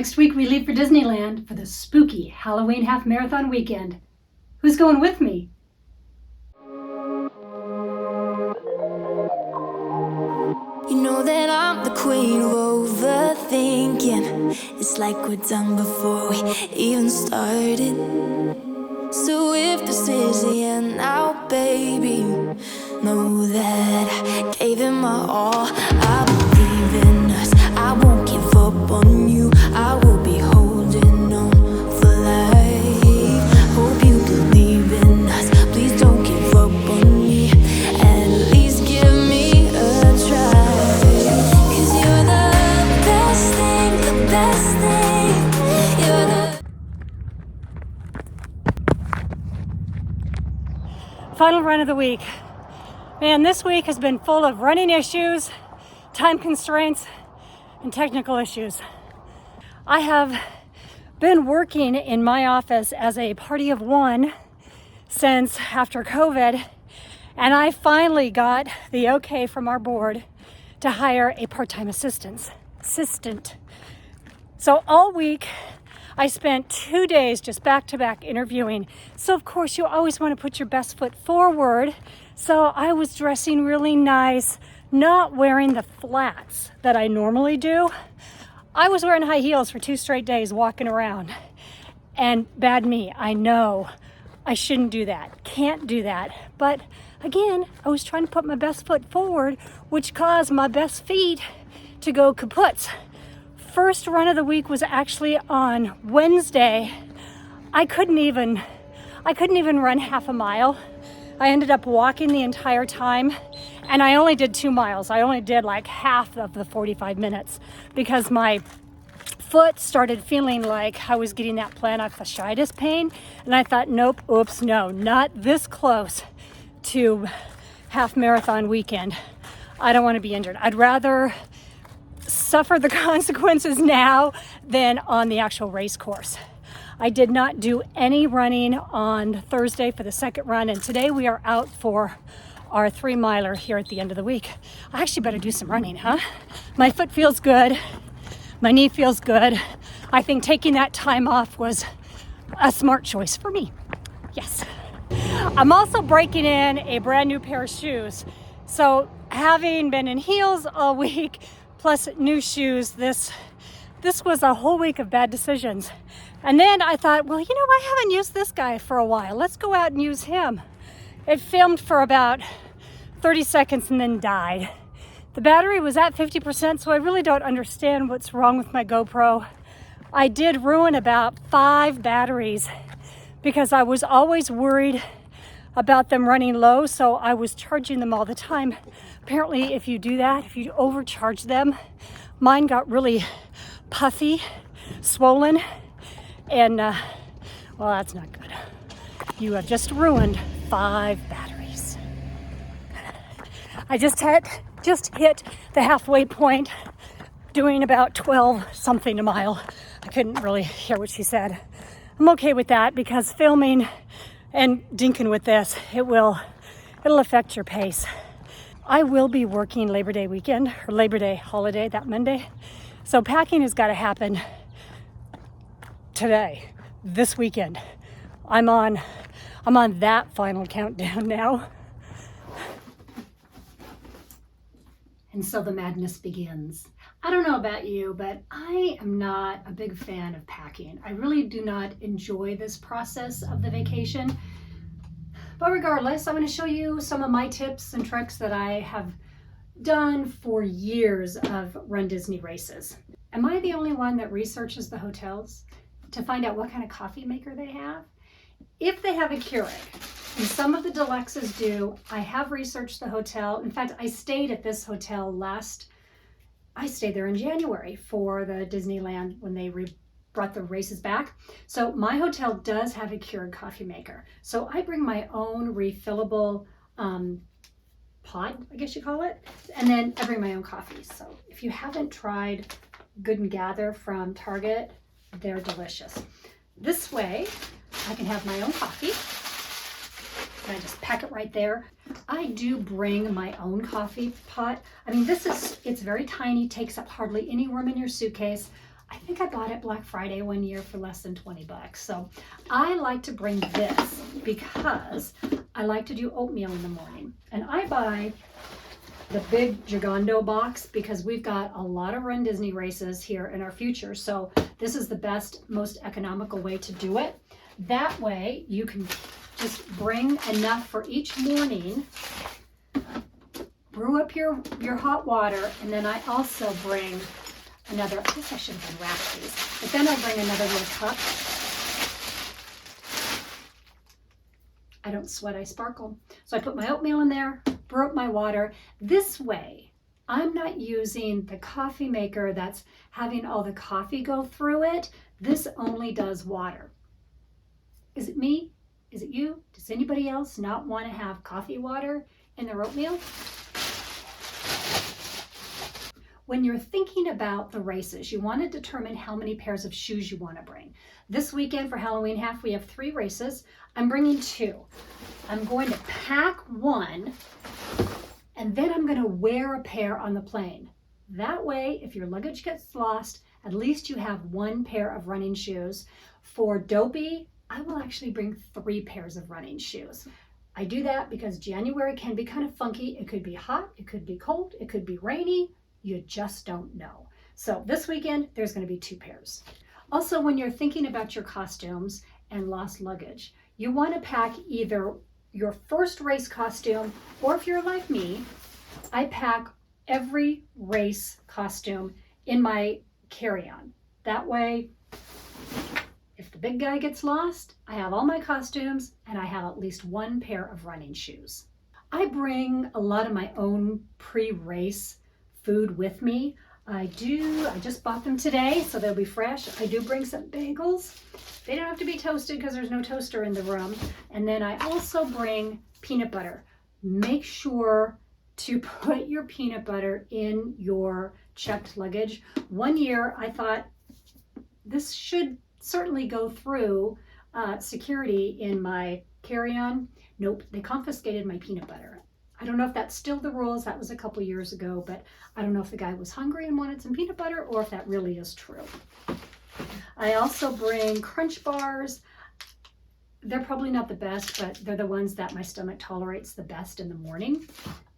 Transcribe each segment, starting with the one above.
Next week we leave for Disneyland for the spooky Halloween half marathon weekend. Who's going with me? You know that I'm the queen of overthinking. It's like we're done before we even started. So if this is the end now, baby, know that I gave it my all. I believe in us, I won't give up on you. I will be holding on for life. Hope you believe in us, please don't give up on me. At least give me a try. 'Cause you're the best thing, the best thing. You're the Final run of the week. Man, this week has been full of running issues, time constraints, and technical issues. I have been working in my office as a party of one since after COVID, and I finally got the okay from our board to hire a part-time assistant. So all week, I spent 2 days just back-to-back interviewing. So of course you always want to put your best foot forward. So I was dressing really nice, not wearing the flats that I normally do. I was wearing high heels for 2 straight days walking around. And bad me, I know I shouldn't do that, can't do that. But again, I was trying to put my best foot forward, which caused my best feet to go kaputs. First run of the week was actually on Wednesday. I couldn't even run half a mile. I ended up walking the entire time, and I only did 2 miles. I only did like half of the 45 minutes because my foot started feeling like I was getting that plantar fasciitis pain, and I thought, nope, oops, no, not this close to half marathon weekend. I don't want to be injured. I'd rather suffer the consequences now than on the actual race course. I did not do any running on Thursday for the second run, and today we are out for our 3-miler here at the end of the week. I actually better do some running, huh? My foot feels good. My knee feels good. I think taking that time off was a smart choice for me. Yes. I'm also breaking in a brand new pair of shoes. So having been in heels all week, plus new shoes, this was a whole week of bad decisions. And then I thought, well, you know, I haven't used this guy for a while. Let's go out and use him. It filmed for about 30 seconds and then died. The battery was at 50%, so I really don't understand what's wrong with my GoPro. I did ruin about 5 batteries because I was always worried about them running low, so I was charging them all the time. Apparently, if you do that, if you overcharge them, mine got really puffy, swollen, and well, that's not good. You have just ruined 5 batteries. I just hit the halfway point, doing about 12 something a mile. I couldn't really hear what she said. I'm okay with that because filming and dinking with this, it'll affect your pace. I will be working Labor Day weekend, or Labor Day holiday, that Monday. So packing has got to happen today, this weekend. I'm on that final countdown now. And so the madness begins. I don't know about you, but I am not a big fan of packing. I really do not enjoy this process of the vacation. But regardless, I'm going to show you some of my tips and tricks that I have done for years of Run Disney races. Am I the only one that researches the hotels to find out what kind of coffee maker they have? If they have a Keurig, and some of the deluxes do, I have researched the hotel. In fact, I stayed at this hotel I stayed there in January for the Disneyland when they brought the races back. So my hotel does have a Keurig coffee maker. So I bring my own refillable pod, I guess you call it, and then I bring my own coffee. So if you haven't tried Good and Gather from Target, they're delicious. This way, I can have my own coffee. And I just pack it right there. I do bring my own coffee pot. I mean, it's very tiny, takes up hardly any room in your suitcase. I think I bought it Black Friday one year for less than 20 bucks. So I like to bring this because I like to do oatmeal in the morning. And I buy the big Gigando box because we've got a lot of Run Disney races here in our future. So this is the best, most economical way to do it. That way you can just bring enough for each morning, brew up your hot water, and then I also bring another, I guess I should have been wrapped these, but then I bring another little cup. I don't sweat, I sparkle. So I put my oatmeal in there, brew up my water. This way, I'm not using the coffee maker that's having all the coffee go through it. This only does water. Is it me? Is it you? Does anybody else not want to have coffee water in their oatmeal? When you're thinking about the races, you want to determine how many pairs of shoes you want to bring. This weekend for Halloween Half, we have 3 races. I'm bringing 2. I'm going to pack 1, and then I'm going to wear a pair on the plane. That way, if your luggage gets lost, at least you have 1 pair of running shoes. For Dopey, I will actually bring 3 pairs of running shoes. I do that because January can be kind of funky. It could be hot, it could be cold, it could be rainy. You just don't know. So this weekend, there's going to be 2 pairs. Also, when you're thinking about your costumes and lost luggage, you want to pack either your first race costume, or if you're like me, I pack every race costume in my carry-on. That way, if the big guy gets lost, I have all my costumes and I have at least 1 pair of running shoes. I bring a lot of my own pre-race food with me. I just bought them today, so they'll be fresh. I do bring some bagels. They don't have to be toasted because there's no toaster in the room. And then I also bring peanut butter. Make sure to put your peanut butter in your checked luggage. One year I thought this should certainly go through security in my carry-on. Nope, they confiscated my peanut butter. I don't know if that's still the rules. That was a couple years ago, but I don't know if the guy was hungry and wanted some peanut butter or if that really is true. I also bring Crunch bars. They're probably not the best, but they're the ones that my stomach tolerates the best in the morning.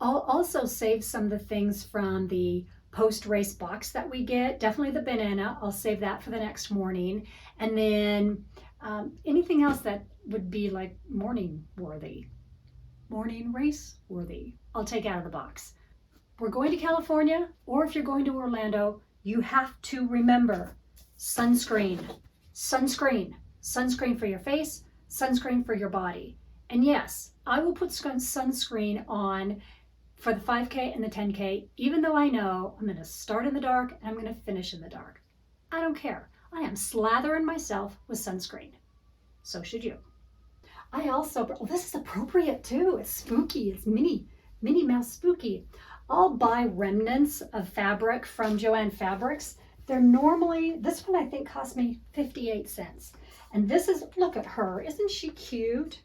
I'll also save some of the things from the post-race box that we get. Definitely the banana. I'll save that for the next morning. And then anything else that would be like morning race worthy, I'll take out of the box. We're going to California, or if you're going to Orlando, you have to remember sunscreen, sunscreen, sunscreen for your face, sunscreen for your body. And yes, I will put sunscreen on for the 5K and the 10K, even though I know I'm going to start in the dark and I'm going to finish in the dark. I don't care. I am slathering myself with sunscreen. So should you. I also, oh, this is appropriate too. It's spooky. It's Minnie Mouse spooky. I'll buy remnants of fabric from Joann Fabrics. They're normally, this one I think cost me 58 cents. And this is, look at her. Isn't she cute?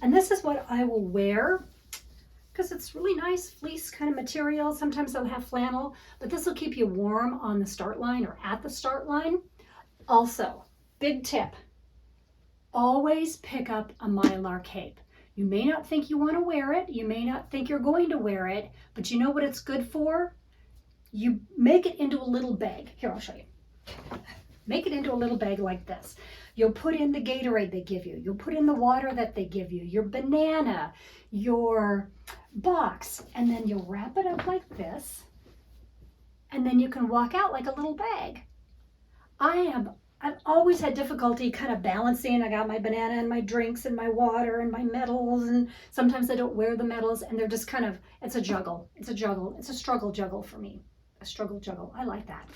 And this is what I will wear because it's really nice fleece kind of material. Sometimes they'll have flannel, but this will keep you warm on the start line or at the start line. Also, big tip. Always pick up a Mylar cape. You may not think you want to wear it. You may not think you're going to wear it, but you know what it's good for? You make it into a little bag. Here, I'll show you. Make it into a little bag like this. You'll put in the Gatorade they give you. You'll put in the water that they give you, your banana, your box, and then you'll wrap it up like this, and then you can walk out like a little bag. I've always had difficulty kind of balancing. I got my banana and my drinks and my water and my medals, and sometimes I don't wear the medals, and they're just kind of, it's a juggle. It's a juggle. It's a struggle juggle for me. A struggle juggle. I like that.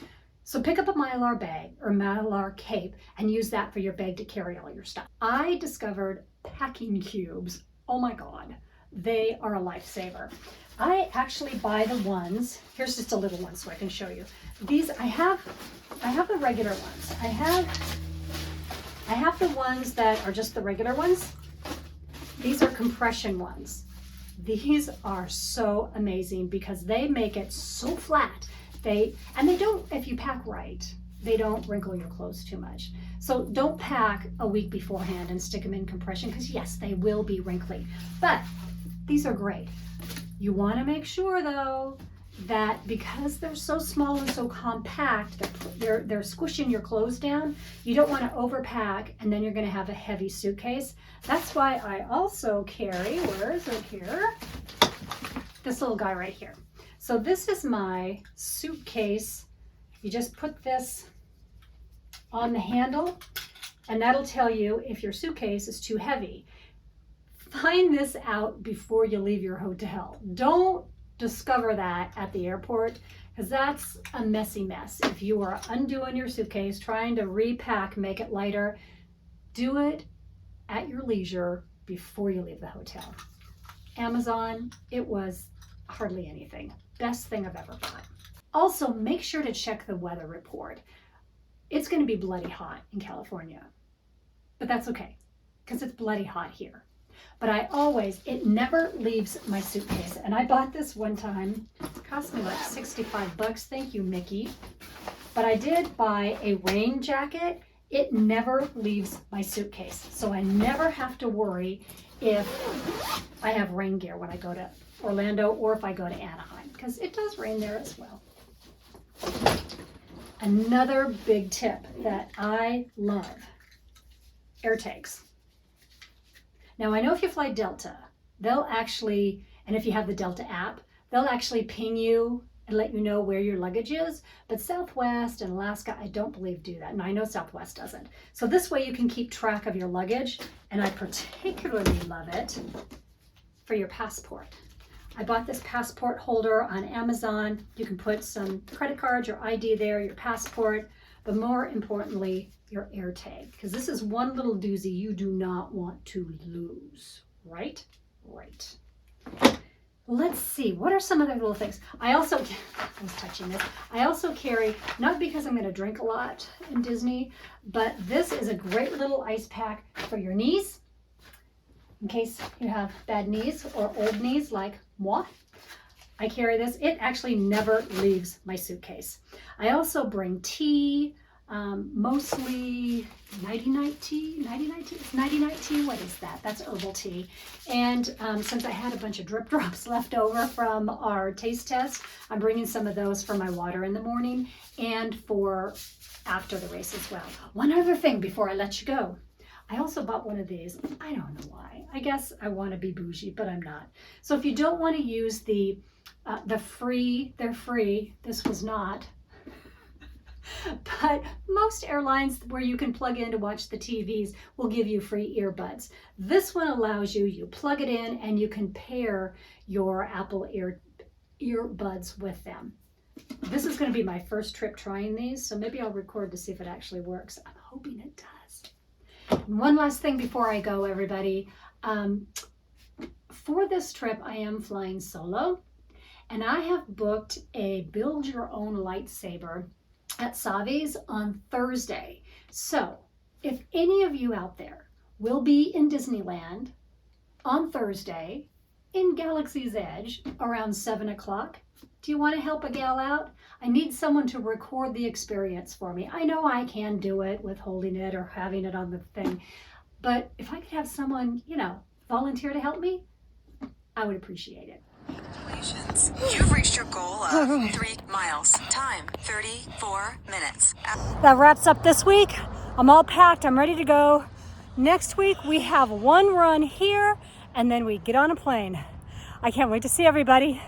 So pick up a Mylar bag or Mylar cape and use that for your bag to carry all your stuff. I discovered packing cubes. Oh my God. They are a lifesaver. I actually buy the ones, here's just a little one so I can show you. These, I have the regular ones. I have the ones that are just the regular ones. These are compression ones. These are so amazing because they make it so flat. They don't, if you pack right, they don't wrinkle your clothes too much. So don't pack a week beforehand and stick them in compression, because yes, they will be wrinkly, but these are great. You want to make sure though that because they're so small and so compact, they're squishing your clothes down. You don't want to overpack, and then you're going to have a heavy suitcase. That's why I also carry, where is it here? This little guy right here. So this is my suitcase. You just put this on the handle, and that'll tell you if your suitcase is too heavy. Find this out before you leave your hotel. Don't discover that at the airport, because that's a messy mess. If you are undoing your suitcase, trying to repack, make it lighter, do it at your leisure before you leave the hotel. Amazon, it was hardly anything. Best thing I've ever bought. Also, make sure to check the weather report. It's going to be bloody hot in California, but that's okay, because it's bloody hot here. But it never leaves my suitcase. And I bought this one time. It cost me like 65 bucks. Thank you, Mickey. But I did buy a rain jacket. It never leaves my suitcase. So I never have to worry if I have rain gear when I go to Orlando or if I go to Anaheim, because it does rain there as well. Another big tip that I love, air tags. Now, I know if you fly Delta, they'll actually, and if you have the Delta app, they'll actually ping you and let you know where your luggage is. But Southwest and Alaska, I don't believe do that. And I know Southwest doesn't. So this way you can keep track of your luggage. And I particularly love it for your passport. I bought this passport holder on Amazon. You can put some credit cards, your ID there, your passport, but more importantly, your air tag, because this is one little doozy you do not want to lose, right? Right. Let's see, what are some other little things? I was touching this. I also carry, not because I'm going to drink a lot in Disney, but this is a great little ice pack for your knees, in case you have bad knees or old knees like moi. I carry this. It actually never leaves my suitcase. I also bring tea, mostly nighty-night tea. It's nighty-night tea. What is that? That's herbal tea. And since I had a bunch of drip drops left over from our taste test, I'm bringing some of those for my water in the morning and for after the race as well. One other thing before I let you go. I also bought one of these. I don't know why. I guess I want to be bougie, but I'm not. So if you don't want to use the free, they're free. This was not. But most airlines where you can plug in to watch the TVs will give you free earbuds. This one allows you plug it in and you can pair your Apple earbuds with them. This is going to be my first trip trying these, so maybe I'll record to see if it actually works. I'm hoping it does. And one last thing before I go, everybody. For this trip, I am flying solo, and I have booked a build your own lightsaber at Savi's on Thursday. So if any of you out there will be in Disneyland on Thursday in Galaxy's Edge around 7 o'clock, do you want to help a gal out? I need someone to record the experience for me. I know I can do it with holding it or having it on the thing, but if I could have someone, volunteer to help me, I would appreciate it. Congratulations. You've reached your goal of 3 miles. Time, 34 minutes. That wraps up this week. I'm all packed. I'm ready to go. Next week, we have one run here, and then we get on a plane. I can't wait to see everybody.